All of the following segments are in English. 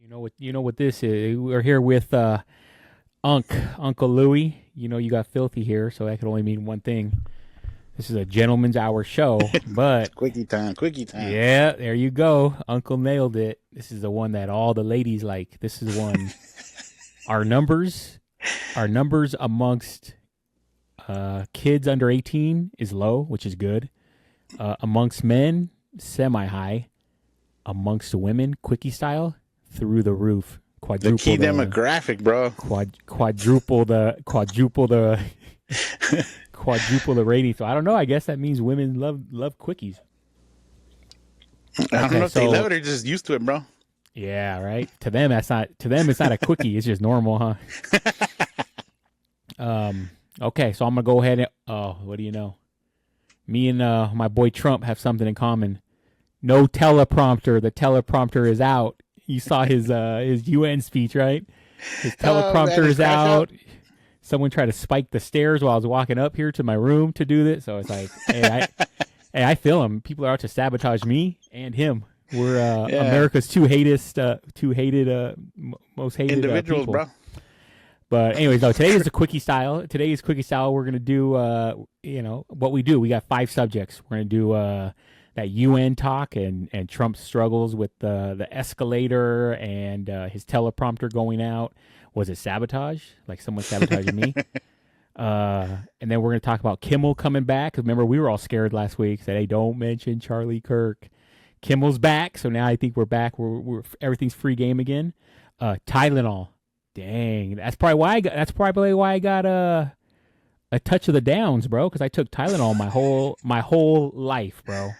You know what this is. We're here with Uncle Louie. You know you got filthy here, so that could only mean one thing. This is a gentleman's hour show, but Quickie time, quickie time. yeah, there you go. Uncle nailed it. This is the one that all the ladies like. This is one. Our numbers, our numbers amongst kids under 18 is low, which is good. Amongst men, semi high. Amongst women, quickie style, through the roof. The key demographic, bro. Quadruple the quadruple the rating. So I don't know. I guess that means women love quickies. I don't know if they love it or just used to it, bro. Yeah, right. To them, it's not a quickie. It's just normal, huh? Okay, so I'm gonna go ahead and what do you know? Me and my boy Trump have something in common. No teleprompter. The teleprompter is out. You saw his UN speech, right? His teleprompter is out. Someone tried to spike the stairs while I was walking up here to my room to do this. So it's like, hey, I feel him. People are out to sabotage me and him. We're America's most hated individuals, people. bro. But anyways, no, today is the quickie style. Today is quickie style. We're gonna do what we do. We got 5 subjects. We're gonna do that UN talk and Trump's struggles with the escalator and his teleprompter going out. Was it sabotage? Like someone sabotaging me? And then we're going to talk about Kimmel coming back. 'Cause remember, we were all scared last week. Said, hey, don't mention Charlie Kirk. Kimmel's back. So now I think we're back. We're everything's free game again. Tylenol. Dang. That's probably why I got a touch of the downs, bro. Because I took Tylenol my whole life, bro.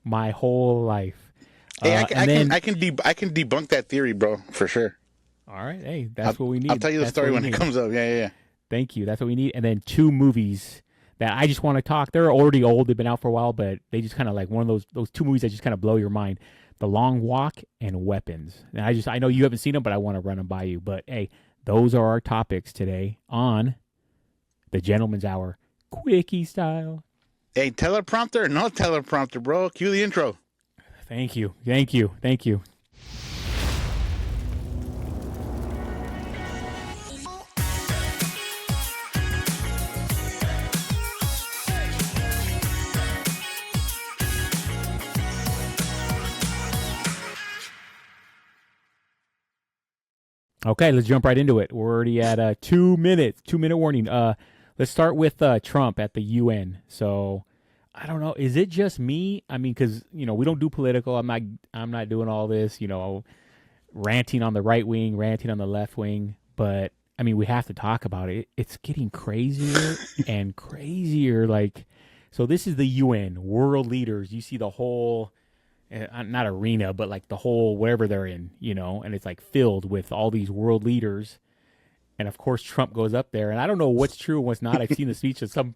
My whole life. Hey, I can debunk that theory, bro, for sure. All right. Hey, that's what we need. I'll tell you the story when it comes up. Yeah. Thank you. That's what we need. And then 2 movies that I just want to talk. They're already old. They've been out for a while, but they just kind of like one of those 2 movies that just kind of blow your mind. The Long Walk and Weapons. And I know you haven't seen them, but I want to run them by you. But hey, those are our topics today on the Gentleman's Hour, quickie style. Hey, teleprompter or no teleprompter, bro? Cue the intro. Thank you. Okay, let's jump right into it. We're already at 2 minutes. 2-minute warning. Let's start with Trump at the UN. So I don't know. Is it just me? I mean, because we don't do political. I'm not doing all this. Ranting on the right wing, ranting on the left wing. But I mean, we have to talk about it. It's getting crazier and crazier. Like, so this is the UN, world leaders. You see the whole, not arena, but like the whole wherever they're in. And it's like filled with all these world leaders. And of course, Trump goes up there, and I don't know what's true and what's not. I've seen the speech of some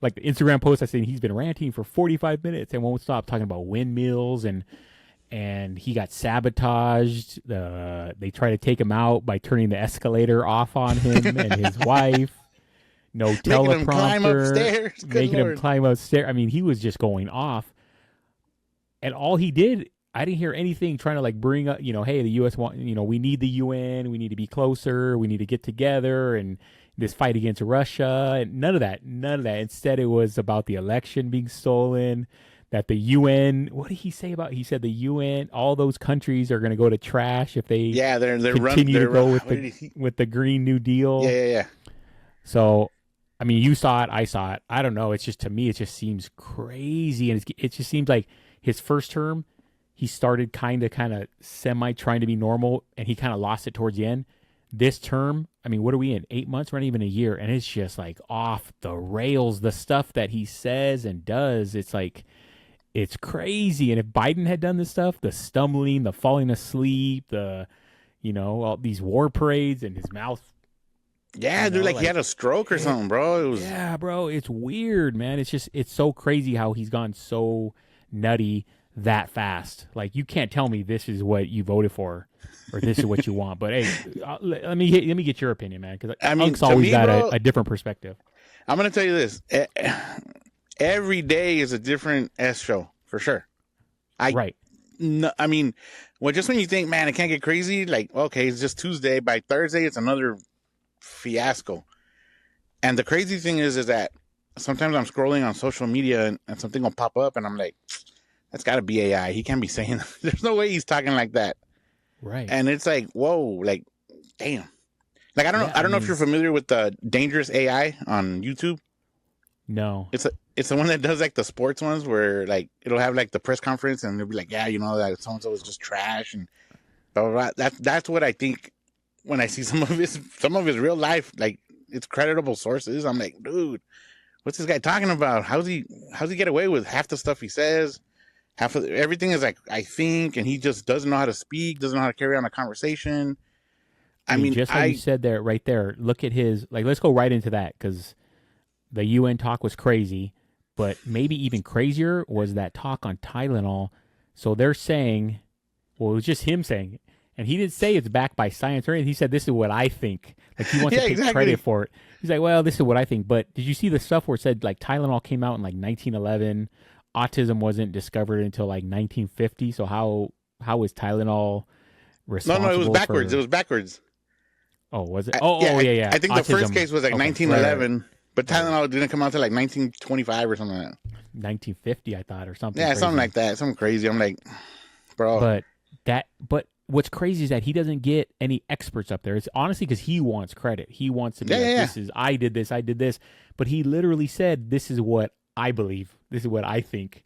like the Instagram post. I seen he's been ranting for 45 minutes and won't stop talking about windmills and he got sabotaged. They try to take him out by turning the escalator off on him and his wife. No teleprompter, making him climb upstairs. I mean, he was just going off, and all he did. I didn't hear anything trying to like bring up, hey, the U.S. we need the UN, we need to be closer, we need to get together, and this fight against Russia, and none of that. Instead, it was about the election being stolen, that the UN, what did he say about? He said the UN, all those countries are going to go to trash if they continue to go with the Green New Deal. Yeah. So, I mean, you saw it, I saw it. I don't know. It's just, to me, it just seems crazy, and it just seems like his first term. He started kind of semi trying to be normal, and he kind of lost it towards the end. This term, I mean, what are we in? 8 months, not even a year, and it's just like off the rails. The stuff that he says and does, it's like, it's crazy. And if Biden had done this stuff, the stumbling, the falling asleep, all these war parades and his mouth. Yeah, dude, like he had a stroke or something, bro. Yeah, bro, it's weird, man. It's so crazy how he's gone so nutty that fast. Like, you can't tell me this is what you voted for or this is what you want. But hey, let me get your opinion, man, because Unk's always got a different perspective. I'm gonna tell you this: every day is a different S show for sure. Right. No, I mean, well, just when you think, man, it can't get crazy, like, okay, it's just Tuesday. By Thursday, it's another fiasco. And the crazy thing is that sometimes I'm scrolling on social media and something will pop up and I'm like, that's got to be AI. He can't be saying that. There's no way he's talking like that. Right. And it's like, whoa, like, damn. Like, I don't know. I don't know if you're familiar with the Dangerous AI on YouTube. No. It's the one that does like the sports ones where like it'll have like the press conference and they'll be like, yeah, you know, that so and so was just trash and blah, blah, blah. That's what I think when I see some of his real life, like it's creditable sources. I'm like, dude, what's this guy talking about? How's he get away with half the stuff he says? Half of everything is like, I think, and he just doesn't know how to speak, doesn't know how to carry on a conversation. I mean, just like you said there, right there, look at his, like, let's go right into that because the UN talk was crazy, but maybe even crazier was that talk on Tylenol. So they're saying, well, it was just him saying it. And he didn't say it's backed by science or anything. He said, this is what I think. Like, he wants to take credit for it. He's like, well, this is what I think. But did you see the stuff where it said, like, Tylenol came out in, like, 1911? Autism wasn't discovered until, like, 1950. So how is Tylenol responsible? No, it was backwards. It was backwards. Oh, was it? Yeah. I think autism. The first case was like 1911, right. But Tylenol didn't come out till like 1925 or something like that. 1950, I thought, or something. Yeah, crazy. Something like that. Something crazy. I'm like, bro. But what's crazy is that he doesn't get any experts up there. It's honestly because he wants credit. He wants to be this is, I did this. But he literally said, this is what I believe. This is what I think.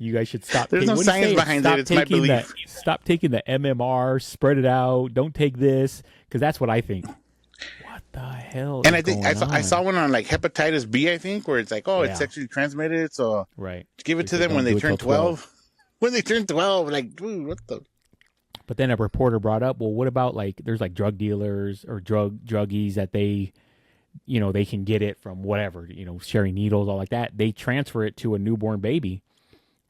You guys should stop. There's no science behind it. It's my belief. Stop taking the MMR, spread it out. Don't take this, because that's what I think. What the hell? And I think I saw one on like hepatitis B, I think, where it's like, it's sexually transmitted. So give it to them when they turn 12. When they turn 12, like, dude, what the? But then a reporter brought up, well, what about like there's like drug dealers or druggies that they can get it from whatever, sharing needles, all like that. They transfer it to a newborn baby.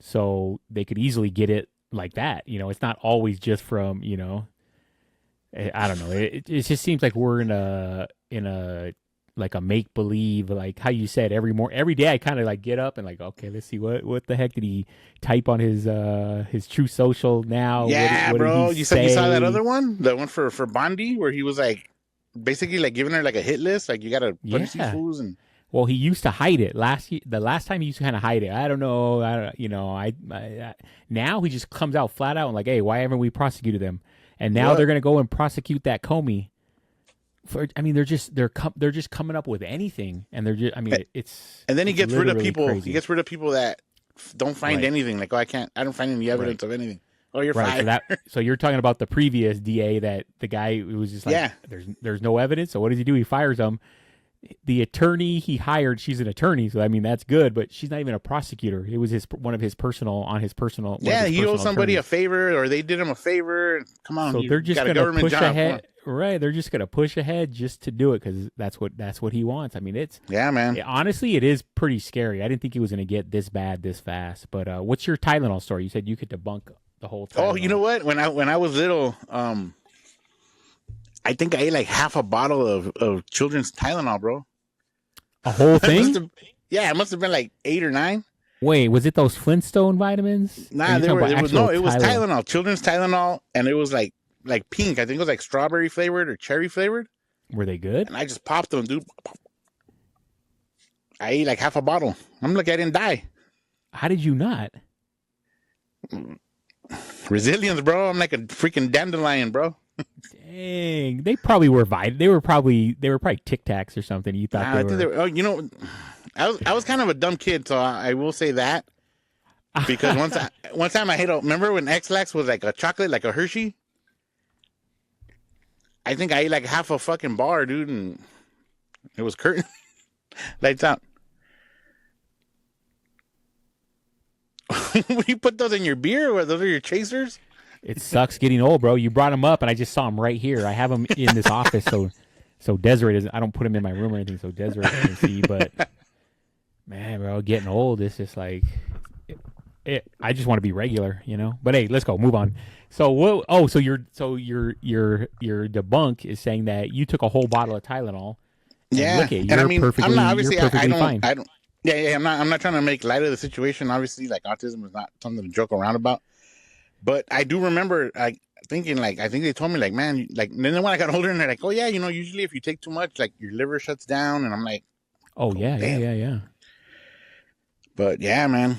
So they could easily get it like that. It's not always just from, I don't know. It just seems like we're in a like a make believe, like how you said every day I kind of like get up and like, okay, let's see what the heck did he type on his True Social now? Yeah, what bro. You said you saw that other one, the one for Bondi, where he was like basically like giving her like a hit list, like you got to punish these fools and. Well, he used to hide it the last time he used to kind of hide it. I don't know. Now he just comes out flat out and like, hey, why haven't we prosecuted them? And now they're going to go and prosecute that Comey. They're just coming up with anything, and they're just. It's. And then he gets rid of people. Crazy. He gets rid of people that don't find anything. Like, I don't find any evidence of anything. Oh, you're fired. So you're talking about the previous DA that the guy was just like, there's no evidence. So what does he do? He fires them. The attorney he hired, she's an attorney, so that's good, but she's not even a prosecutor. It was one of his personal. Yeah, he owes somebody a favor, or they did him a favor. Come on, so they're just going to push ahead, right? They're just going to push ahead just to do it because that's what he wants. It's man. Honestly, it is pretty scary. I didn't think it was going to get this bad this fast. But what's your Tylenol story? You said you could debunk the whole Tylenol. Oh, you know what? When I was little, I think I ate like half a bottle of children's Tylenol, bro. A whole thing? It must have been like 8 or 9. Wait, was it those Flintstone vitamins? Nah, it was Tylenol, children's Tylenol, and it was like pink. I think it was like strawberry flavored or cherry flavored. Were they good? And I just popped them, dude. I ate like half a bottle. I'm like, I didn't die. How did you not? Resilience, bro. I'm like a freaking dandelion, bro. Dang, they probably were They were probably Tic Tacs or something. You thought they were? I was kind of a dumb kid, so I will say that. Because one time I remember when X-Lax was like a chocolate, like a Hershey? I think I ate like half a fucking bar, dude, and it was curtain. Lights out. You put those in your beer, or those are your chasers? It sucks getting old, bro. You brought him up, and I just saw him right here. I have him in this office, so Desiree doesn't. I don't put him in my room or anything, so Desiree can see. But man, bro, getting old, it's just like I just want to be regular, But hey, let's go. Move on. So so your debunk is saying that you took a whole bottle of Tylenol. Yeah, and I'm not, obviously you're perfectly fine. I don't. Yeah. I'm not trying to make light of the situation. Obviously, like autism is not something to joke around about. But I do remember like thinking like I think they told me like man like and then when I got older and they're like oh yeah usually if you take too much like your liver shuts down and I'm like Oh oh yeah, yeah, damn. yeah, yeah. But yeah man.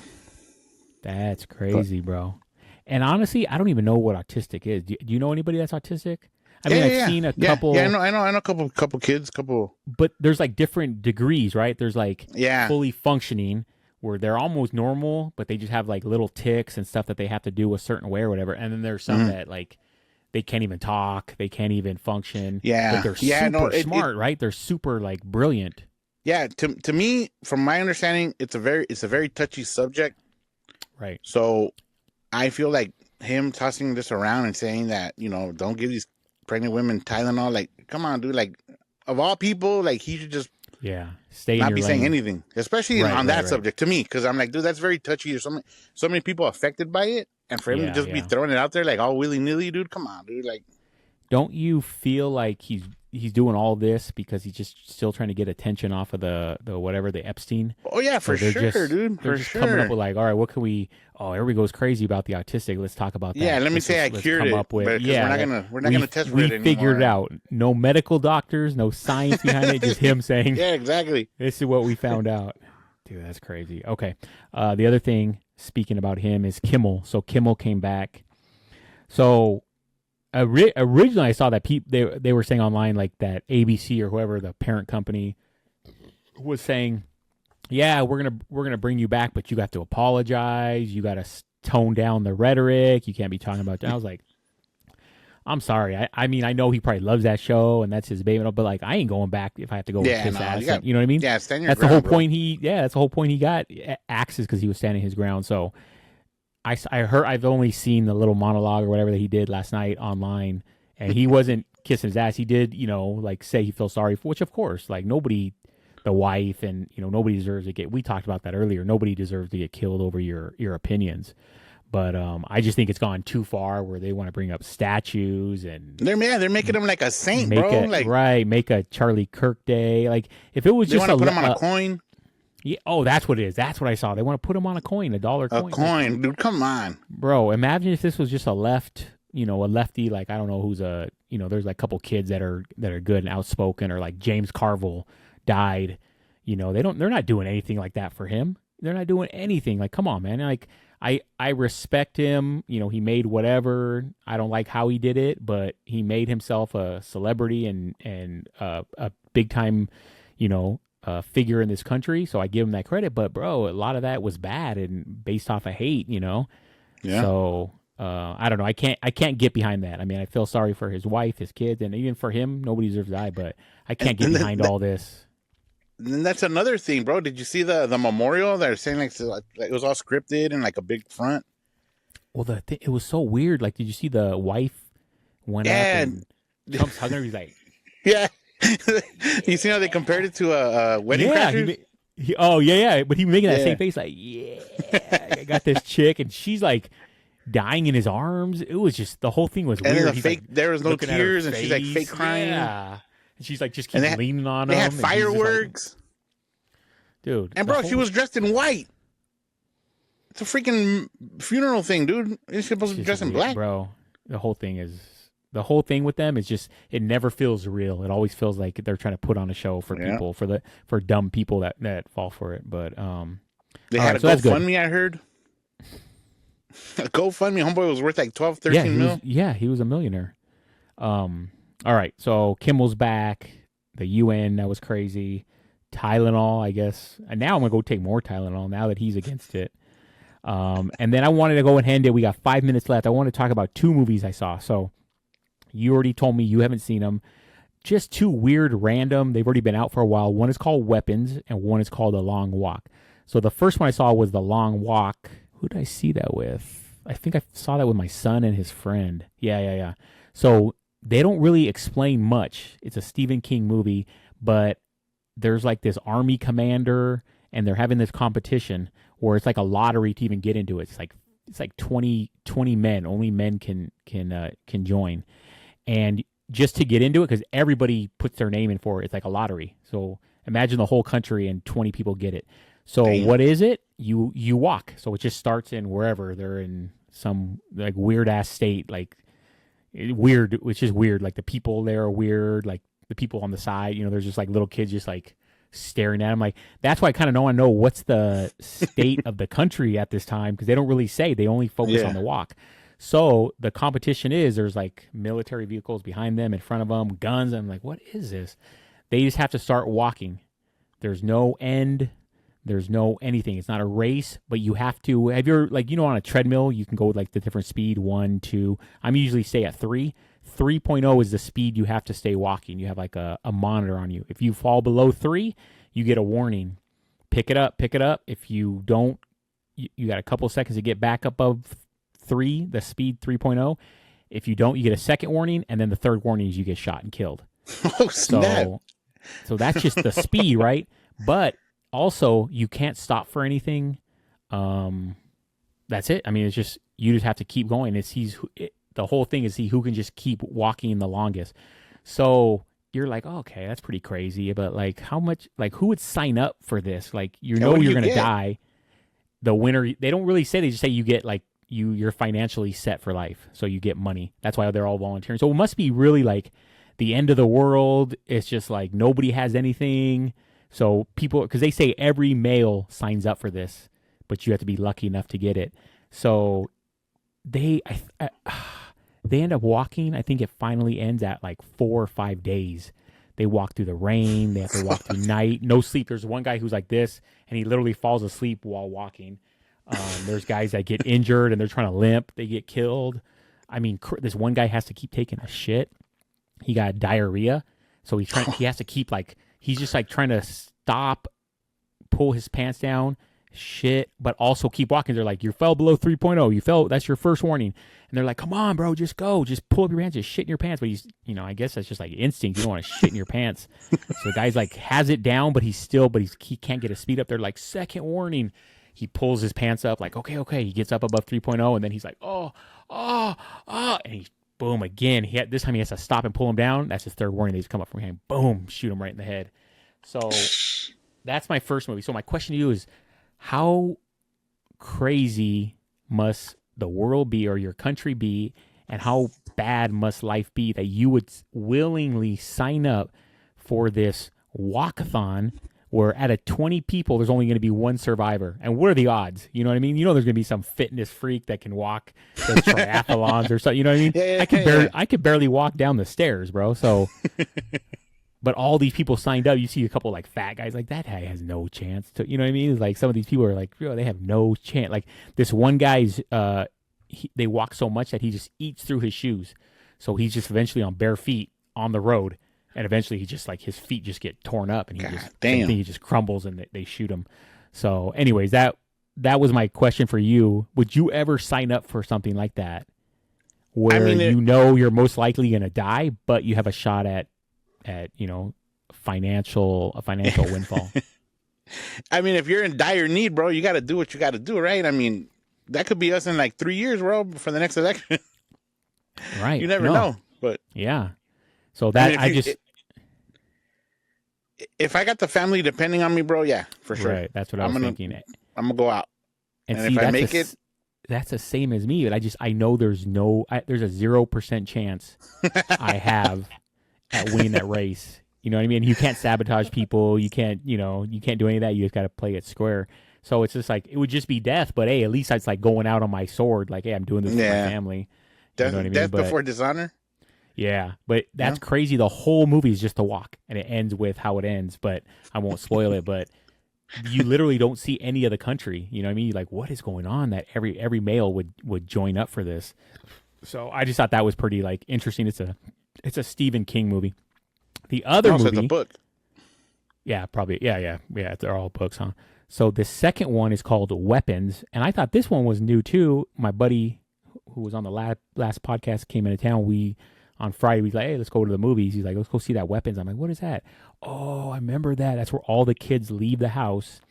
That's But crazy, bro. And honestly, I don't even know what autistic is. Do you know anybody that's autistic? I yeah mean, I've yeah seen a yeah yeah couple, I know a couple kids couple but there's like different degrees, right? There's like yeah fully functioning where they're almost normal, but they just have like little ticks and stuff that they have to do a certain way or whatever. And then there's some mhm. that like they can't even talk, they can't even function, but Yeah they're yeah no super it smart, right? They're super like brilliant. yeah to me from my understanding it's a very touchy subject Right. so I feel like him tossing this around and saying that don't give these pregnant women Tylenol like come on dude like of all people like he should just Yeah. Stay in not your be saying lane. anything especially Right, on right, that right. subject to me because I'm like dude that's very touchy there's so many people affected by it and for him to Yeah, just be yeah. throwing it out there like all willy-nilly dude come on dude like Don't you feel like he's doing all this because he's just still trying to get attention off of the whatever the Epstein? oh yeah So for they're sure just dude they're for just coming up sure with like, all right, what can we? Oh, everybody goes crazy about the autistic. Let's talk about yeah that. let me say I Let's cured come it up with but because yeah. we're not gonna test for We it figured it anymore out. No medical doctors, no science behind it. Just him saying yeah exactly this is what we found out. Dude, that's crazy. Okay, the other thing speaking about him is Kimmel. So Kimmel came back. So originally I saw that they were saying online like that ABC or whoever the parent company was saying, yeah, we're gonna bring you back, but you got to apologize. You got to tone down the rhetoric. You can't be talking about that. I was like, I'm sorry. I mean, I know he probably loves that show and that's his baby, but like, I ain't going back if I have to go and yeah kiss no you ass. got And, you know what I mean? yeah stand your That's the whole ground bro point. That's the whole point. He got axes because he was standing his ground. So I heard I've only seen the little monologue or whatever that he did last night online, and he wasn't kissing his ass. He did, like say he feels sorry for, which of course, like nobody, the wife and nobody deserves to get. We talked about that earlier. Nobody deserves to get killed over your opinions. But I just think it's gone too far where they want to bring up statues and they're making him like a saint bro like make a Charlie Kirk day. Like if it was they just want to put him on a coin. yeah, oh, that's what it is. That's what I saw. They want to put him on a coin, $1 A coin. Like, coin, dude. Come on. bro, imagine if this was just a lefty, like I don't know who's there's like a couple kids that are good and outspoken, or like James Carville died. They're not doing anything like that for him. They're not doing anything. Like, come on, man. Like I respect him. He made whatever. I don't like how he did it, but he made himself a celebrity and a big time, figure in this country. So I give him that credit. But bro, a lot of that was bad and based off of hate. Yeah. So I don't know. I can't get behind that. I mean, I feel sorry for his wife, his kids, and even for him. Nobody deserves to die. But I can't get And behind all this. then that's another thing, bro. Did you see the memorial? They're saying like it was all scripted and like a big front. Well, it was so weird. Like, did you see the wife went up Yeah. and Trump's hugging her? He's like, Yeah. You see how they compared it to a wedding yeah. crashers? Oh yeah, yeah. But he making that Yeah. same face, like, yeah. I got this chick, and she's like dying in his arms. It was just the whole thing was And weird. then He's like there was no looking at her tears, and she's like face. fake crying. Yeah. And she's like just And keeps leaning on they him. had and he's just like, fireworks. dude. And bro, she was dressed in white. It's a freaking funeral thing, dude. You're supposed to be dressed in black. bro. The whole thing with them is just it never feels real. It always feels like they're trying to put on a show for Yeah. people for dumb people that fall for it. But They all had right, a so that's good. GoFundMe, I heard. A GoFundMe, homeboy was worth like 12, Yeah, 13 mil. he was a millionaire. All right, so Kimmel's back. The UN, that was crazy. Tylenol, I guess. And now I'm gonna go take more Tylenol now that he's against it. And then I wanted to go and end it. We got 5 minutes left. I want to talk about 2 movies I saw. So you already told me you haven't seen them. Just 2 weird, random. They've already been out for a while. One is called Weapons, and one is called A Long Walk. So the first one I saw was The Long Walk. Who did I see that with? I think I saw that with my son and his friend. Yeah. So they don't really explain much. It's a Stephen King movie, but there's like this army commander, and they're having this competition where it's like a lottery to even get into it. It's like 20 men. Only men can join, and just to get into it, because everybody puts their name in for it. It's like a lottery. So imagine the whole country and 20 people get it. So Damn. what is it? You walk. So it just starts in wherever they're in. some like weird ass state, like weird, which is weird. Like the people there are weird. Like the people on the side, there's just like little kids just like staring at him. Like that's why I kind of want to know what's the state of the country at this time, because they don't really say. They only focus on the walk. So the competition is there's like military vehicles behind them, in front of them, guns. I'm like, what is this? They just have to start walking. There's no end. There's no anything. It's not a race, but you have to. Have you ever, like, on a treadmill, you can go like the different speed, 1, 2. I'm usually stay at 3. 3.0 is the speed you have to stay walking. You have like a monitor on you. If you fall below 3, you get a warning. Pick it up, pick it up. If you don't, you got a couple seconds to get back above 3, the speed 3.0. If you don't, you get a second warning, and then the third warning is you get shot and killed. Oh, snap. So that's just the speed, right? But also, you can't stop for anything. That's it. I mean, it's just, you just have to keep going. The whole thing is who can just keep walking the longest. So you're like, oh, okay, that's pretty crazy. But like, how much, like, who would sign up for this? Like, you're going to die. The winner, they don't really say, they just say you get like, you're financially set for life. So you get money. That's why they're all volunteering. So it must be really like the end of the world. It's just like nobody has anything. So people, because they say every male signs up for this, but you have to be lucky enough to get it. So they end up walking. I think it finally ends at like 4 or 5 days. They walk through the rain. They have to walk through night. No sleep. There's one guy who's like this, and he literally falls asleep while walking. There's guys that get injured, and they're trying to limp. They get killed. I mean, this one guy has to keep taking a shit. He got diarrhea, so he has to keep like, he's just like trying to stop, pull his pants down, shit, but also keep walking. They're like, you fell below 3.0. You fell. That's your first warning. And they're like, come on, bro, just go. Just pull up your hands. Just shit in your pants. But he's, I guess that's just like instinct. You don't want to shit in your pants. So the guy's like, has it down, but he can't get his speed up. They're like, second warning. He pulls his pants up like, okay. He gets up above 3.0, and then he's like, oh. And he, boom, again. This time he has to stop and pull him down. That's his third warning. They just come up from behind, boom, shoot him right in the head. So that's my first movie. So my question to you is, how crazy must the world be, or your country be, and how bad must life be that you would willingly sign up for this walkathon where out of 20 people, there's only going to be one survivor? And what are the odds? You know what I mean? There's going to be some fitness freak that can walk the triathlons or something. You know what I mean? Yeah, I could barely walk down the stairs, bro. So, but all these people signed up. You see a couple like fat guys, like that guy has no chance to, you know what I mean? It's like some of these people are like, they have no chance. Like this one guy's, they walk so much that he just eats through his shoes. So he's just eventually on bare feet on the road. And eventually he just like, his feet just get torn up, and he just crumbles, and they shoot him. So anyways, that was my question for you. Would you ever sign up for something like that where you're most likely going to die, but you have a shot at financial windfall? I mean, if you're in dire need, bro, you got to do what you got to do, right? I mean, that could be us in like 3 years, bro, for the next election. Right. You never know. But yeah. So that if I got the family depending on me, bro, yeah, for sure. Right. That's what I'm thinking. I'm gonna go out, and see, if I make it, that's the same as me. But I know there's a 0% chance I have at winning that race. You know what I mean? You can't sabotage people. You can't do any of that. You just got to play it square. So it's just like, it would just be death. But hey, at least it's like going out on my sword. Like, hey, I'm doing this for my family. Death, death before dishonor. Yeah, but that's crazy. The whole movie is just a walk, and it ends with how it ends, but I won't spoil it. But you literally don't see any of the country. You know what I mean? You're like, what is going on that every male would join up for this? So I just thought that was pretty like interesting. It's a Stephen King movie. The other movie, it's a book. Yeah, probably. Yeah. They're all books, huh? So the second one is called Weapons, and I thought this one was new too. My buddy who was on the last podcast came into town. On Friday, he's like, hey, let's go to the movies. He's like, let's go see that Weapons. I'm like, what is that? Oh, I remember that. That's where all the kids leave the house.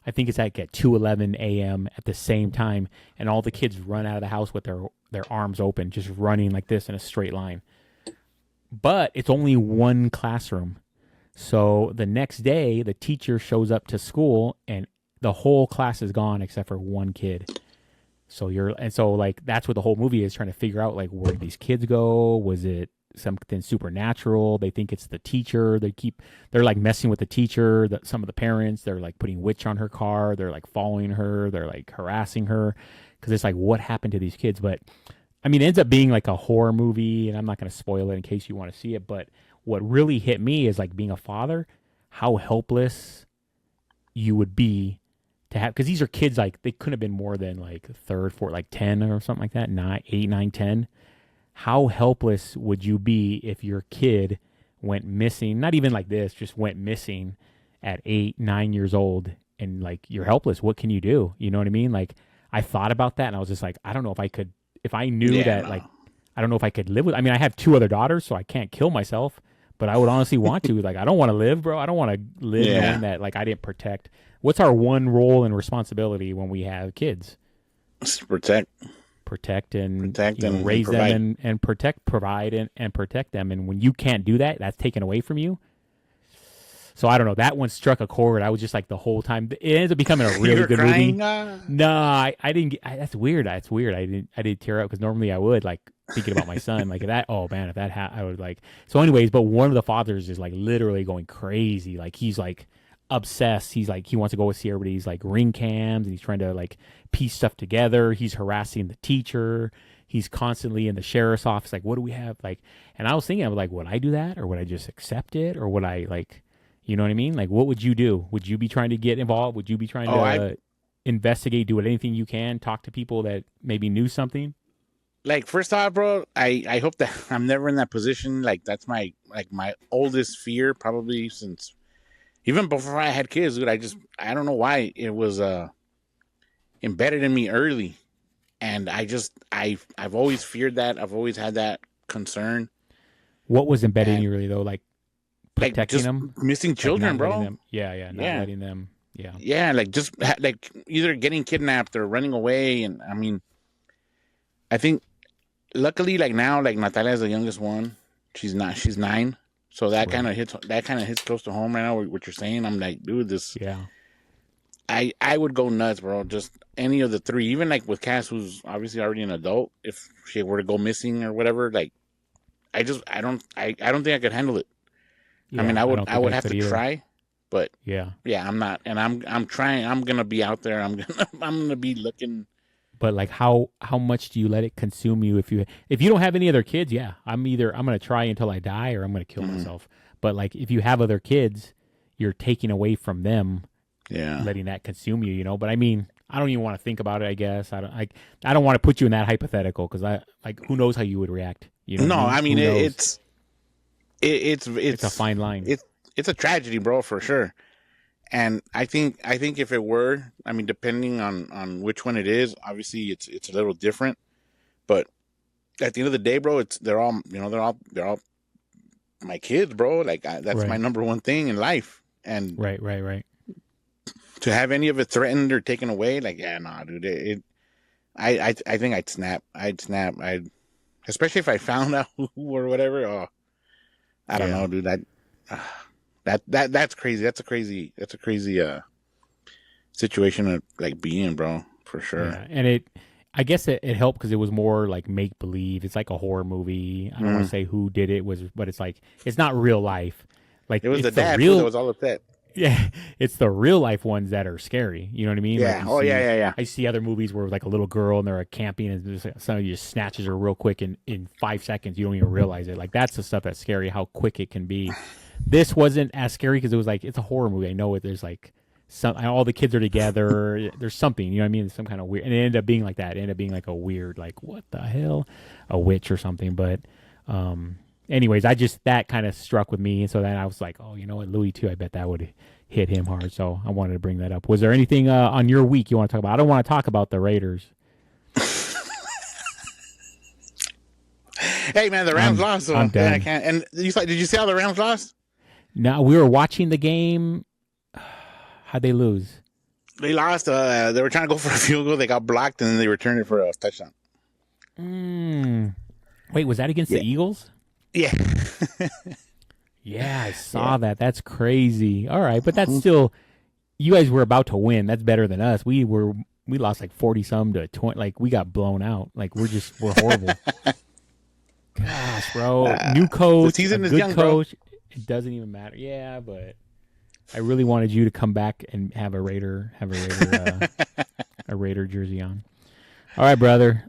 I think it's like at 2:11 a.m. at the same time, and all the kids run out of the house with their arms open, just running like this in a straight line. But it's only one classroom. So the next day, the teacher shows up to school, and the whole class is gone except for one kid. So like that's what the whole movie is, trying to figure out, like, where did these kids go? Was it something supernatural? They think it's the teacher. They're like messing with the teacher. Some of the parents, they're like putting witch on her car. They're like following her. They're like harassing her because it's like, what happened to these kids? But I mean, it ends up being like a horror movie, and I'm not going to spoil it in case you want to see it. But what really hit me is like being a father, how helpless you would be to have, because these are kids, like they couldn't have been more than like third, fourth, like 10 or something like that, 9, 8, 9, 10. How helpless would you be if your kid went missing? Not even like this, just went missing at 8, 9 years old, and like you're helpless. What can you do? You know what I mean? Like I thought about that, and I was just like, I don't know if I could, if I knew that, no. like, I don't know if I could live with. I mean, I have 2 other daughters, so I can't kill myself, but I would honestly want to. Like, I don't want to live, bro. I don't want to live knowing that like I didn't protect. What's our one role and responsibility when we have kids? Protect and raise them and provide and protect them. And when you can't do that, that's taken away from you. So I don't know. That one struck a chord. I was just like the whole time. It ends up becoming a really good movie. No, I didn't. That's weird. That's weird. I didn't tear up because normally I would, like, thinking about my son. Like that. Oh man, if that I would like. So anyways, but one of the fathers is like literally going crazy. Like he's like obsessed. He's like, he wants to go see everybody's like ring cams, and he's trying to like piece stuff together. He's harassing the teacher. He's constantly in the sheriff's office. Like, what do we have? Like, and I was thinking, I was like, would I do that, or would I just accept it, or would I like, you know what I mean? Like, what would you do? Would you be trying to get involved? Would you be trying to investigate, do anything you can, talk to people that maybe knew something? Like, first off, bro, I hope that I'm never in that position. Like, that's my oldest fear, probably since even before I had kids, dude. I don't know why it was embedded in me early, and I've always feared that. I've always had that concern. What was embedded in you really though? Like protecting just them, missing children, bro. Not letting them. Yeah, like just like either getting kidnapped or running away, and I mean, I think luckily, like now, like Natalia is the youngest one. She's 9, so that kind of hits close to home right now. What you're saying, I'm like, dude, this. Yeah. I would go nuts, bro. Just any of the 3, even like with Cass, who's obviously already an adult. If she were to go missing or whatever, like, I don't think I could handle it. Yeah, I mean, I would have to try, but yeah, I'm not, and I'm trying. I'm gonna be out there. I'm gonna be looking. But like, how much do you let it consume you? If you don't have any other kids, yeah, I'm gonna try until I die, or I'm gonna kill myself. But like, if you have other kids, you're taking away from them. Yeah, letting that consume you, you know. But I mean, I don't even want to think about it. I guess I don't want to put you in that hypothetical, because I like, who knows how you would react. You know? No, I mean it's a fine line. It's a tragedy, bro, for sure. And I think if it were, I mean, depending on which one it is, obviously it's a little different. But at the end of the day, bro, they're all my kids, bro. Like that's my number one thing in life. And right. To have any of it threatened or taken away, like, yeah, nah, dude. I think I'd snap. Especially if I found out who or whatever. Oh, I don't know, dude. That's crazy. That's a crazy situation to like be in, bro, for sure. Yeah. And I guess it helped because it was more like make believe. It's like a horror movie. I don't want to say who did it, but it's like, it's not real life. Like, it was the dad that was all upset. Yeah, it's the real life ones that are scary. You know what I mean? Yeah. Like yeah. I see other movies where like a little girl and they're camping, and somebody just snatches her real quick in 5 seconds. You don't even realize it. Like, that's the stuff that's scary, how quick it can be. This wasn't as scary because it was like, it's a horror movie. I know it. There's like all the kids are together. There's something, you know what I mean? Some kind of weird, and it ended up being like that. It ended up being like a weird, like, what the hell, a witch or something. But anyways, that kind of struck with me, and so then I was like, oh, you know what, Louie too. I bet that would hit him hard. So I wanted to bring that up. Was there anything on your week you want to talk about? I don't want to talk about the Raiders. Hey man, the Rams lost. So I'm done. I can't. And did you see how the Rams lost? No, we were watching the game. How'd they lose? They lost. They were trying to go for a field goal. They got blocked, and then they returned it for a touchdown. Wait, was that against the Eagles? Yeah. Yeah, I saw that. That's crazy. All right, but that's still, you guys were about to win. That's better than us. We were we lost like 40 some to 20. Like we got blown out. Like we're horrible. Gosh, bro. New The coach, a season is good young, bro. coach. It doesn't even matter. Yeah, but I really wanted you to come back and have a Raider, a Raider jersey on. All right, brother.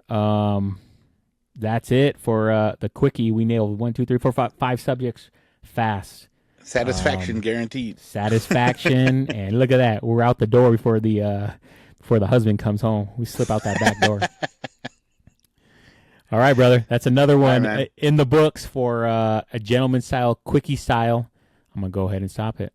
That's it for the quickie. We nailed 1, 2, 3, 4, 5 subjects fast. Satisfaction guaranteed. Satisfaction, and look at that. We're out the door before the husband comes home. We slip out that back door. All right, brother. That's another one in the books for a gentleman style, quickie style. I'm gonna go ahead and stop it.